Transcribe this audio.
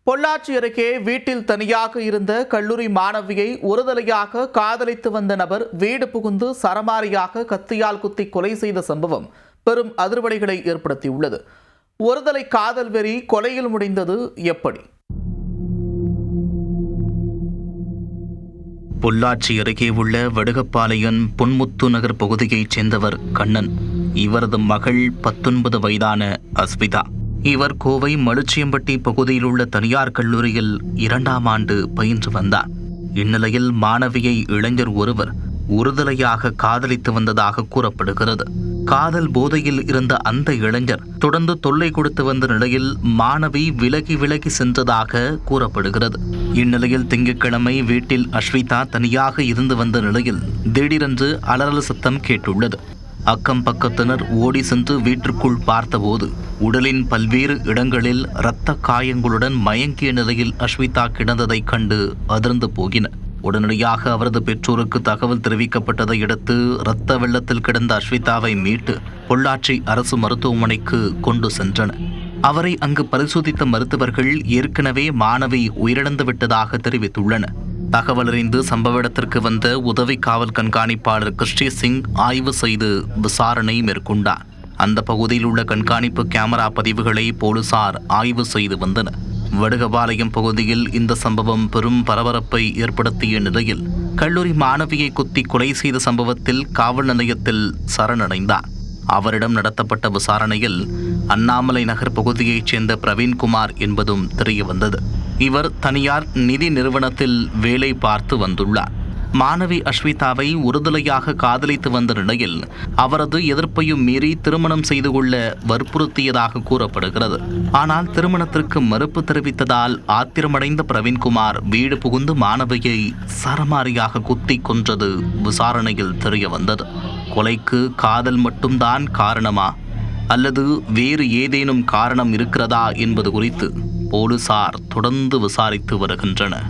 பொள்ளாச்சி அருகே வீட்டில் தனியாக இருந்த கல்லூரி மாணவியை ஒருதலையாக காதலித்து வந்த நபர் வீடு புகுந்து சரமாரியாக கத்தியால் குத்தி கொலை செய்த சம்பவம் பெரும் அதிர்வலைகளை ஏற்படுத்தியுள்ளது. ஒருதலை காதல் வெறி கொலையில் முடிந்தது எப்படி? பொள்ளாச்சி அருகே உள்ள வடுகப்பாளையம் பொன்முத்து நகர் பகுதியைச் சேர்ந்தவர் கண்ணன். இவரது மகள் 19 வயதான அஸ்விதா. இவர் கோவை மலுச்சியம்பட்டி பகுதியில் உள்ள தனியார் கல்லூரியில் 2ஆம் ஆண்டு பயின்று வந்தார். இந்நிலையில் மாணவியை இளைஞர் ஒருவர் ஒருதலையாக காதலித்து வந்ததாக கூறப்படுகிறது. காதல் போதையில் இருந்த அந்த இளைஞர் தொடர்ந்து தொல்லை கொடுத்து வந்த நிலையில் மாணவி விலகி சென்றதாக கூறப்படுகிறது. இந்நிலையில் திங்கட்கிழமை வீட்டில் அஸ்விதா தனியாக இருந்து வந்த நிலையில் திடீரென்று அலறல் சத்தம் கேட்டுள்ளது. அக்கம் பக்கத்தினர் ஓடி சென்று வீட்டிற்குள் பார்த்தபோது உடலின் பல்வேறு இடங்களில் இரத்த காயங்களுடன் மயங்கிய நிலையில் அஸ்விதா கிடந்ததைக் கண்டு அதிர்ந்து போகினர். உடனடியாக அவரது பெற்றோருக்கு தகவல் தெரிவிக்கப்பட்டதை அடுத்து இரத்த வெள்ளத்தில் கிடந்த அஸ்விதாவை மீட்டு பொள்ளாச்சி அரசு மருத்துவமனைக்கு கொண்டு சென்றனர். அவரை அங்கு பரிசோதித்த மருத்துவர்கள் ஏற்கனவே மாணவி உயிரிழந்து விட்டதாக தெரிவித்துள்ளனர். தகவல் அறிந்து சம்பவ இடத்திற்கு வந்த உதவி காவல் கண்காணிப்பாளர் கிருஷ்டி சிங் ஆய்வு செய்து விசாரணை மேற்கொண்டார். அந்த பகுதியில் உள்ள கண்காணிப்பு கேமரா பதிவுகளை போலீசார் ஆய்வு செய்து வந்தனர். வடுகபாளையம் பகுதியில் இந்த சம்பவம் பெரும் பரபரப்பை ஏற்படுத்திய நிலையில் கல்லூரி மாணவியை குத்தி கொலை செய்த சம்பவத்தில் காவல் நிலையத்தில் சரணடைந்தார். அவரிடம் நடத்தப்பட்ட விசாரணையில் அண்ணாமலை நகர் பகுதியைச் சேர்ந்த பிரவீன்குமார் என்பதும் தெரியவந்தது. இவர் தனியார் நிதி நிறுவனத்தில் வேலை பார்த்து வந்துள்ளார். மாணவி அஸ்விதாவை ஒருதலையாக காதலித்து வந்த நிலையில் அவரது எதிர்ப்பையும் மீறி திருமணம் செய்து கொள்ள வற்புறுத்தியதாக கூறப்படுகிறது. ஆனால் திருமணத்திற்கு மறுப்பு தெரிவித்ததால் ஆத்திரமடைந்த பிரவீன்குமார் வீடு புகுந்து மாணவியை சரமாரியாக குத்தி கொன்றது விசாரணையில் தெரிய வந்தது. கொலைக்கு காதல் மட்டும்தான் காரணமா அல்லது வேறு ஏதேனும் காரணம் இருக்கிறதா என்பது குறித்து போலீசார் தொடர்ந்து விசாரித்து வருகின்றனர்.